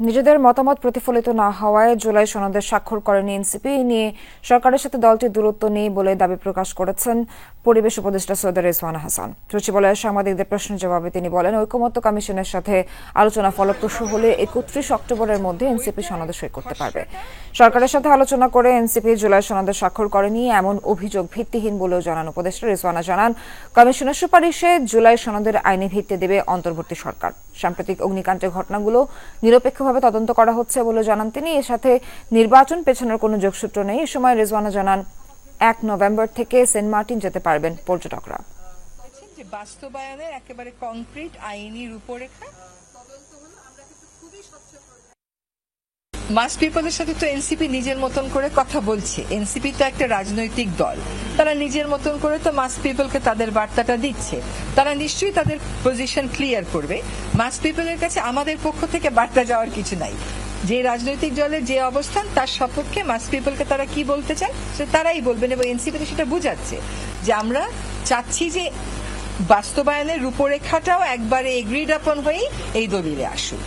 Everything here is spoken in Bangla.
নিজেদের মতামত প্রতিফলিত না হওয়ায় জুলাই সনদে স্বাক্ষর করেনি এনসিপি নিয়ে সরকারের সাথে দলটির দূরত্ব নেই বলে দাবি প্রকাশ করেছেন পরিবেশ উপদেষ্টা সৈয়দ রেজওয়ানা হাসান। সচিবালয়ে সাংবাদিকদের প্রশ্নের জবাবে তিনি বলেন, ঐকমত্য কমিশনের সাথে আলোচনা ফলপ্রসূ হলে 31 অক্টোবরের মধ্যে এনসিপি সনদে সই করতে পারবে। সরকারের সাথে আলোচনা করে এনসিপি জুলাই সনদে স্বাক্ষর করেনি এমন অভিযোগ ভিত্তিহীন বলেও জানান উপদেষ্টা রেজওয়ানা। জানান, কমিশনের সুপারিশে জুলাই সনদের আইনি ভিত্তি দেবে অন্তর্বর্তী সরকার। সাম্প্রতিক অগ্নিকাণ্ডের ঘটনাগুলো নিরপেক্ষভাবে তদন্ত করা হচ্ছে বলে জানান তিনি। এর সাথে নির্বাচন পেছানোর কোনো যোগসূত্র নেই। এ সময় রেজওয়ানা জানান, 1 নভেম্বর থেকে সেন্ট মার্টিন যেতে পারবেন পর্যটকরা। বাস্তবায়নের একেবারে কংক্রিট আইনি রূপরেখা মাস পিপলের সাথে তো এনসিপি নিজের মতন করে কথা বলছে। এনসিপি তো একটা রাজনৈতিক দল, তারা নিজের মতন করে তো মাস পিপলকে তাদের বার্তাটা দিচ্ছে। তারা নিশ্চয়ই তাদের পজিশন ক্লিয়ার করবে। মাস পিপলের কাছে আমাদের পক্ষ থেকে বার্তা যাওয়ার কিছু নাই। যে রাজনৈতিক দলের যে অবস্থান তার সপক্ষে মাস পিপলকে তারা কি বলতে চান তারাই বলবেন, এবং এনসিপি তো সেটা বুঝাচ্ছে যে আমরা চাচ্ছি যে বাস্তবায়নের রূপরেখাটাও একবারে এগ্রিড আপন হয়েই এই দলিলে আসুক।